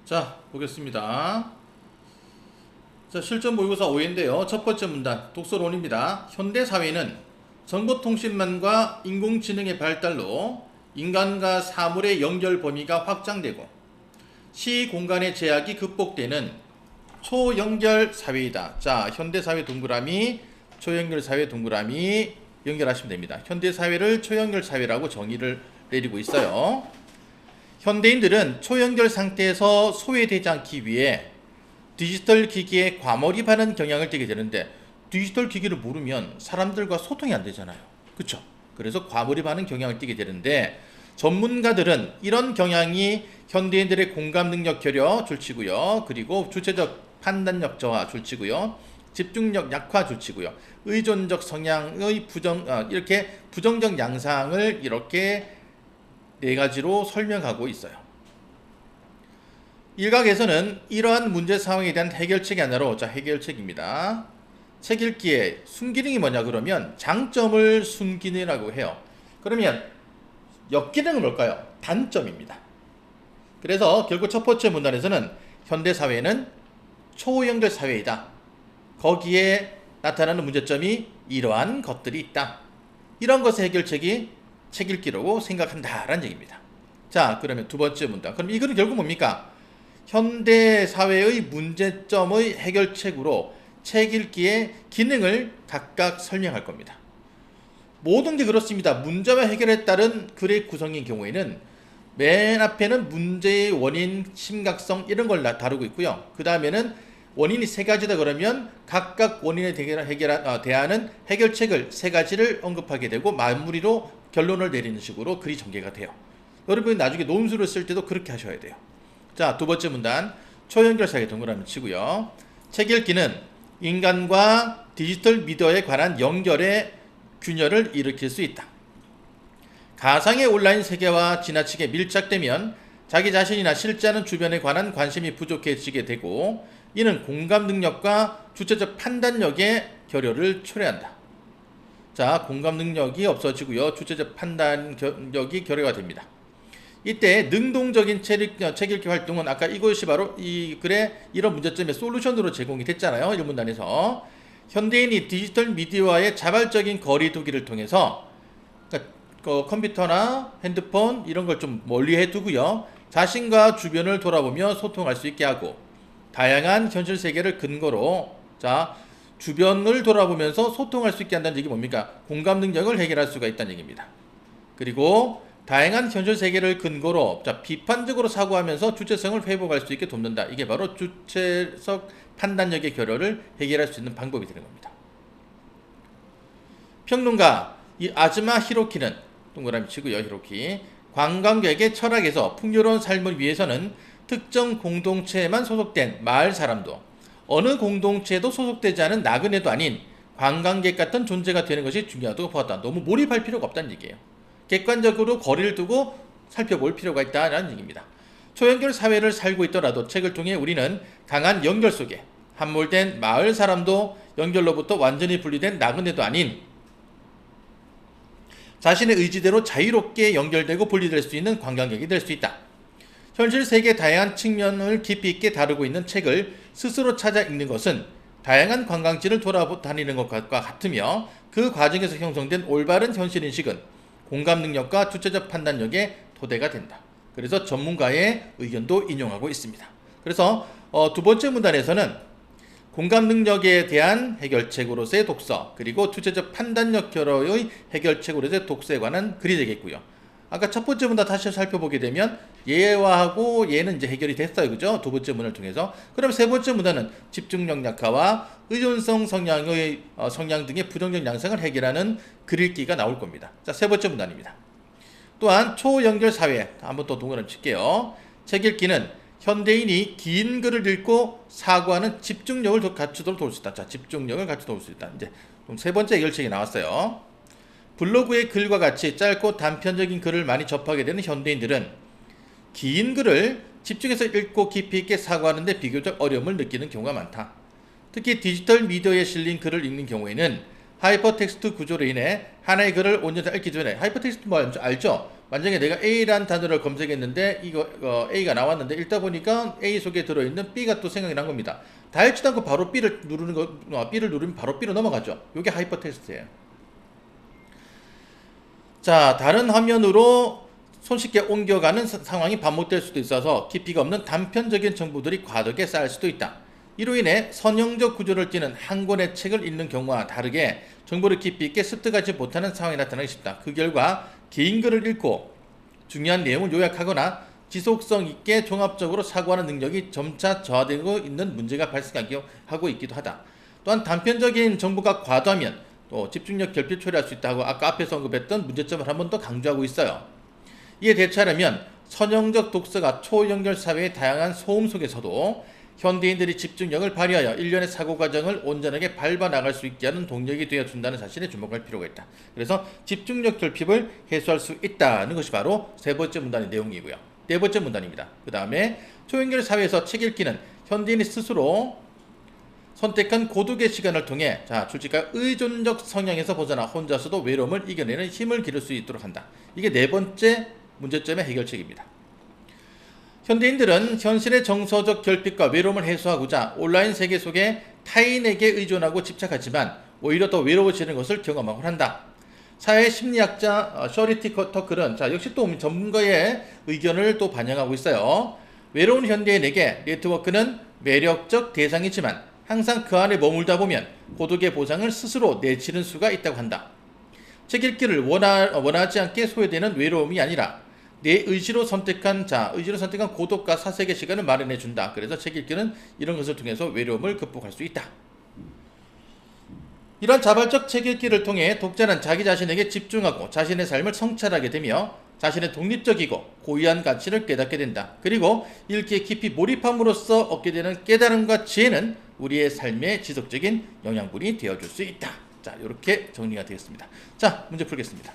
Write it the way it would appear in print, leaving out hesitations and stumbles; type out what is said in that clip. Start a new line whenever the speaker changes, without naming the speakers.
자, 보겠습니다. 자, 실전 모의고사 5회인데요. 첫 번째 문단, 독서론입니다. 현대 사회는 정보통신망과 인공지능의 발달로 인간과 사물의 연결 범위가 확장되고 시 공간의 제약이 극복되는 초연결 사회이다. 자, 현대 사회 동그라미, 초연결 사회 동그라미 연결하시면 됩니다. 현대 사회를 초연결 사회라고 정의를 내리고 있어요. 현대인들은 초연결 상태에서 소외되지 않기 위해 디지털 기기에 과몰입하는 경향을 띠게 되는데, 디지털 기기를 모르면 사람들과 소통이 안 되잖아요. 그쵸? 그래서 과몰입하는 경향을 띠게 되는데, 전문가들은 이런 경향이 현대인들의 공감 능력 결여 줄치고요, 그리고 주체적 판단력 저하 줄치고요, 집중력 약화 줄치고요, 의존적 성향의 이렇게 부정적 양상을 이렇게 네 가지로 설명하고 있어요. 일각에서는 이러한 문제 상황에 대한 해결책이 하나로, 자, 해결책입니다. 책 읽기의 순기능이 뭐냐 그러면 장점을 순기능이라고 해요. 그러면 역기능은 뭘까요? 단점입니다. 그래서 결국 첫 번째 문단에서는 현대 사회는 초연결 사회이다. 거기에 나타나는 문제점이 이러한 것들이 있다. 이런 것의 해결책이 책 읽기라고 생각한다라는 얘기입니다. 자, 그러면 두 번째 문단. 그럼 이거는 결국 뭡니까? 현대 사회의 문제점의 해결책으로 책 읽기의 기능을 각각 설명할 겁니다. 모든 게 그렇습니다. 문제와 해결에 따른 글의 구성인 경우에는 맨 앞에는 문제의 원인, 심각성 이런 걸 다루고 있고요. 그 다음에는 원인이 세 가지다 그러면 각각 원인에 대하는 해결책을 세 가지를 언급하게 되고 마무리로 결론을 내리는 식으로 글이 전개가 돼요. 여러분이 나중에 논술을 쓸 때도 그렇게 하셔야 돼요. 자, 두 번째 문단, 초연결 사회 동그라미 치고요. 책 읽기는 인간과 디지털 미디어에 관한 연결의 균열을 일으킬 수 있다. 가상의 온라인 세계와 지나치게 밀착되면 자기 자신이나 실제하는 주변에 관한 관심이 부족해지게 되고, 이는 공감 능력과 주체적 판단력의 결여를 초래한다. 자, 공감 능력이 없어지고요, 주체적 판단력이 결여가 됩니다. 이때 능동적인 책 읽기 활동은 아까 이것이 바로 이 글의 이런 문제점의 솔루션으로 제공이 됐잖아요. 1문단에서 현대인이 디지털 미디어와의 자발적인 거리두기를 통해서, 그러니까 컴퓨터나 핸드폰 이런 걸 좀 멀리 해두고요, 자신과 주변을 돌아보며 소통할 수 있게 하고, 다양한 현실 세계를 근거로, 자, 주변을 돌아보면서 소통할 수 있게 한다는 얘기 뭡니까? 공감 능력을 해결할 수가 있다는 얘기입니다. 그리고 다양한 현실 세계를 근거로, 자, 비판적으로 사고하면서 주체성을 회복할 수 있게 돕는다. 이게 바로 주체적 판단력의 결여를 해결할 수 있는 방법이 되는 겁니다. 평론가 이 아즈마 히로키는 동그라미 치고요, 히로키, 관광객의 철학에서 풍요로운 삶을 위해서는 특정 공동체에만 소속된 마을 사람도 어느 공동체에도 소속되지 않은 나그네도 아닌 관광객 같은 존재가 되는 것이 중요하다고 보았다. 너무 몰입할 필요가 없다는 얘기예요. 객관적으로 거리를 두고 살펴볼 필요가 있다는 얘기입니다. 초연결 사회를 살고 있더라도 책을 통해 우리는 강한 연결 속에 함몰된 마을 사람도 연결로부터 완전히 분리된 나그네도 아닌 자신의 의지대로 자유롭게 연결되고 분리될 수 있는 관광객이 될 수 있다. 현실 세계의 다양한 측면을 깊이 있게 다루고 있는 책을 스스로 찾아 읽는 것은 다양한 관광지를 돌아다니는 것과 같으며, 그 과정에서 형성된 올바른 현실인식은 공감 능력과 주체적 판단력의 토대가 된다. 그래서 전문가의 의견도 인용하고 있습니다. 그래서 두 번째 문단에서는 공감 능력에 대한 해결책으로서의 독서, 그리고 주체적 판단력 결여의 해결책으로서의 독서에 관한 글이 되겠고요. 아까 첫 번째 문단 다시 살펴보게 되면 얘와하고 얘는 이제 해결이 됐어요. 그죠? 두 번째 문을 통해서. 그럼 세 번째 문단은 집중력 약화와 의존성 성향의 성향 등의 부정적 양상을 해결하는 글 읽기가 나올 겁니다. 자, 세 번째 문단입니다. 또한 초연결 사회, 한번 또 동그라미 칠게요. 책 읽기는 현대인이 긴 글을 읽고 사고하는 집중력을 갖추도록 도울 수 있다. 자, 집중력을 갖추도록 도울 수 있다. 이제 세 번째 해결책이 나왔어요. 블로그의 글과 같이 짧고 단편적인 글을 많이 접하게 되는 현대인들은 긴 글을 집중해서 읽고 깊이 있게 사고하는데 비교적 어려움을 느끼는 경우가 많다. 특히 디지털 미디어에 실린 글을 읽는 경우에는 하이퍼텍스트 구조로 인해 하나의 글을 온전히 읽기 전에, 하이퍼텍스트 뭐 알죠? 만약에 내가 A라는 단어를 검색했는데 A가 나왔는데 읽다 보니까 A 속에 들어있는 B가 또 생각이 난 겁니다. 다 읽지도 않고 바로 B를 누르면 바로 B로 넘어가죠. 이게 하이퍼 텍스트예요. 자, 다른 화면으로 손쉽게 옮겨가는 상황이 반복될 수도 있어서 깊이가 없는 단편적인 정보들이 과도하게 쌓일 수도 있다. 이로 인해 선형적 구조를 띠는 한 권의 책을 읽는 경우와 다르게 정보를 깊이 있게 습득하지 못하는 상황이 나타나기 쉽다. 그 결과 긴 글을 읽고 중요한 내용을 요약하거나 지속성 있게 종합적으로 사고하는 능력이 점차 저하되고 있는 문제가 발생하고 있기도 하다. 또한 단편적인 정보가 과도하면 또 집중력 결핍 초래할 수 있다고 아까 앞에서 언급했던 문제점을 한 번 더 강조하고 있어요. 이에 대처하려면 선형적 독서가 초연결 사회의 다양한 소음 속에서도 현대인들이 집중력을 발휘하여 일련의 사고 과정을 온전하게 밟아 나갈 수 있게 하는 동력이 되어준다는 사실에 주목할 필요가 있다. 그래서 집중력 결핍을 해소할 수 있다는 것이 바로 세 번째 문단의 내용이고요. 네 번째 문단입니다. 그 다음에 초연결 사회에서 책 읽기는 현대인이 스스로 선택한 고독의 시간을 통해 주지가 의존적 성향에서 벗어나 혼자서도 외로움을 이겨내는 힘을 기를 수 있도록 한다. 이게 네 번째 문제점의 해결책입니다. 현대인들은 현실의 정서적 결핍과 외로움을 해소하고자 온라인 세계 속에 타인에게 의존하고 집착하지만 오히려 더 외로워지는 것을 경험하곤 한다. 사회 심리학자 셔리티 터클은 역시 또 전문가의 의견을 또 반영하고 있어요. 외로운 현대인에게 네트워크는 매력적 대상이지만 항상 그 안에 머물다 보면 고독의 보상을 스스로 내치는 수가 있다고 한다. 책 읽기를 원하지 않게 소외되는 외로움이 아니라 내 의지로 선택한 고독과 사색의 시간을 마련해 준다. 그래서 책 읽기는 이런 것을 통해서 외로움을 극복할 수 있다. 이런 자발적 책 읽기를 통해 독자는 자기 자신에게 집중하고 자신의 삶을 성찰하게 되며 자신의 독립적이고 고유한 가치를 깨닫게 된다. 그리고 읽기에 깊이 몰입함으로써 얻게 되는 깨달음과 지혜는 우리의 삶의 지속적인 영양분이 되어줄 수 있다. 자, 이렇게 정리가 되겠습니다. 자, 문제 풀겠습니다.